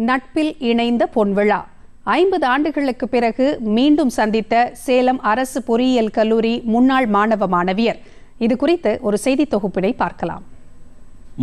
நட்பில் இணைந்த பொன்விழா 50 ஆண்டுகளுக்கு பிறகு மீண்டும் சந்தித்த சேலம் அரசு பொறியியல் கல்லூரி முன்னாள் மாணவ மாணவியர். இது குறித்து ஒரு செய்தி தொகுப்பினை பார்க்கலாம்.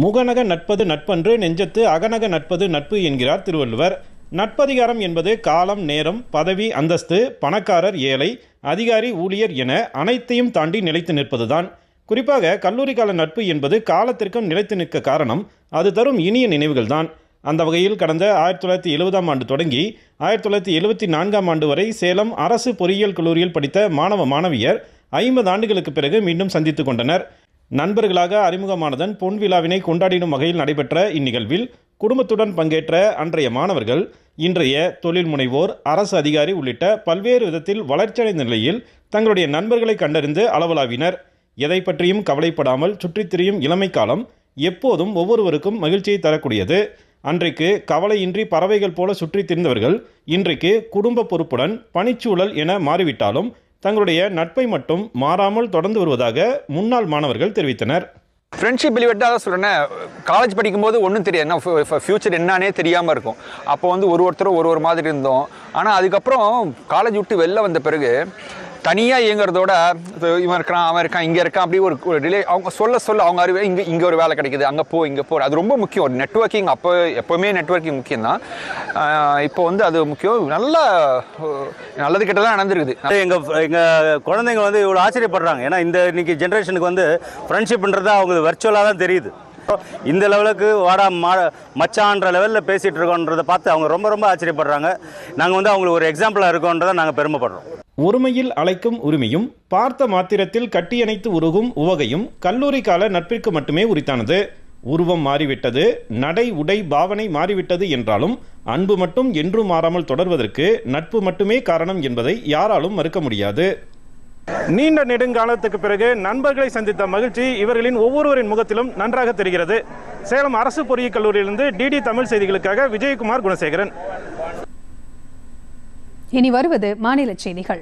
முகநக நட்பது நட்பன்று நெஞ்சத்து அகநக நட்பது நட்பு என்கிறார் திருவள்ளுவர். நட்பதிகாரம் என்பது காலம், நேரம், பதவி, அந்தஸ்து, பணக்காரர், ஏழை, அதிகாரி, ஊழியர் என அனைத்தையும் தாண்டி நிலைத்து நிற்பதுதான். குறிப்பாக கல்லூரி கால நட்பு என்பது காலத்திற்கும் நிலைத்து நிற்க காரணம் அது தரும் இனிய நினைவுகள்தான். அந்த வகையில் கடந்த 1970ஆம் ஆண்டு தொடங்கி 1974ஆம் ஆண்டு வரை சேலம் அரசு பொறியியல் கல்லூரியில் படித்த மாணவ மாணவியர் 50 ஆண்டுகளுக்கு பிறகு மீண்டும் சந்தித்துக் கொண்டனர். நண்பர்களாக அறிமுகமானதன் பொன்விழாவினை கொண்டாடிடும் வகையில் நடைபெற்ற இந்நிகழ்வில் குடும்பத்துடன் பங்கேற்ற அன்றைய மாணவர்கள் இன்றைய தொழில் முனைவோர், அரசு அதிகாரி உள்ளிட்ட பல்வேறு விதத்தில் வளர்ச்சியடைந்த நிலையில் தங்களுடைய நண்பர்களை கண்டறிந்து அளவலாவினர். எதை பற்றியும் கவலைப்படாமல் சுற்றித் திரியும் இளமை காலம் எப்போதும் ஒவ்வொருவருக்கும் மகிழ்ச்சியை தரக்கூடியது. அன்றைக்கு கவலையின்றி பறவைகள் போல சுற்றித் திரிந்தவர்கள் இன்றைக்கு குடும்ப பொறுப்புடன் பணிச்சூழல் என மாறிவிட்டாலும் தங்களுடைய நட்பை மட்டும் மாறாமல் தொடர்ந்து வருவதாக முன்னாள் மாணவர்கள் தெரிவித்தனர். ஃப்ரெண்ட்ஷிப் வெளிவெட்டாக சொல்கிறேன். காலேஜ் படிக்கும்போது ஒன்றும் தெரியாது, ஃப்யூச்சர் என்னன்னே தெரியாமல் இருக்கும். அப்போ ஒருத்தரும் ஒரு மாதிரி இருந்தோம். ஆனால் அதுக்கப்புறம் காலேஜ் விட்டு வெளில வந்த பிறகு தனியாக இயங்குறதோட இவன் இருக்கிறான், அவன் இருக்கான், இங்கே இருக்கான், அப்படி ஒரு ரிலே அவங்க சொல்ல அவங்க அறிவே இங்கே ஒரு வேலை கிடைக்குது, அங்கே இங்கே அது ரொம்ப முக்கியம். ஒரு நெட்வொர்க்கிங் எப்போவுமே நெட்வொர்க்கிங் முக்கியம்தான். இப்போ அது முக்கியம். நல்லது கெட்டதான் நடந்துருக்குது. எங்கள் குழந்தைங்க இவ்வளோ ஆச்சரியப்படுறாங்க. ஏன்னா இன்னைக்கு ஜென்ரேஷனுக்கு ஃப்ரெண்ட்ஷிப்ன்றது அவங்களுக்கு வர்ச்சுவலாக தான் தெரியுது. இந்த லெவலுக்கு வாடா மச்சான்ற லெவலில் பேசிகிட்டு இருக்கோன்றதை பார்த்து அவங்க ரொம்ப ரொம்ப ஆச்சரியப்படுறாங்க. நாங்கள் அவங்களுக்கு ஒரு எக்ஸாம்பிளாக இருக்கோன்றதை நாங்கள் பெருமைப்படுறோம். ஒருமையில் அழைக்கும் உரிமையும் பார்த்த மாத்திரத்தில் கட்டியணைத்து உருகும் உவகையும் கல்லூரி கால நட்பிற்கு மட்டுமே உரித்தானது. உருவம் மாறிவிட்டது, நடை உடை பாவனை மாறிவிட்டது என்றாலும் அன்பு மட்டும் என்றும் மாறாமல் தொடர்வதற்கு நட்பு மட்டுமே காரணம் என்பதை யாராலும் மறுக்க முடியாது. நீண்ட நெடுங்காலத்துக்கு பிறகு நண்பர்களை சந்தித்த மகிழ்ச்சி இவர்களின் ஒவ்வொருவரின் முகத்திலும் நன்றாக தெரிகிறது. சேலம் அரசு பொறியியல் கல்லூரியிலிருந்து டிடி தமிழ் செய்திகளுக்காக விஜயகுமார் குணசேகரன். இனி வருவது மாநில செய்திகள்.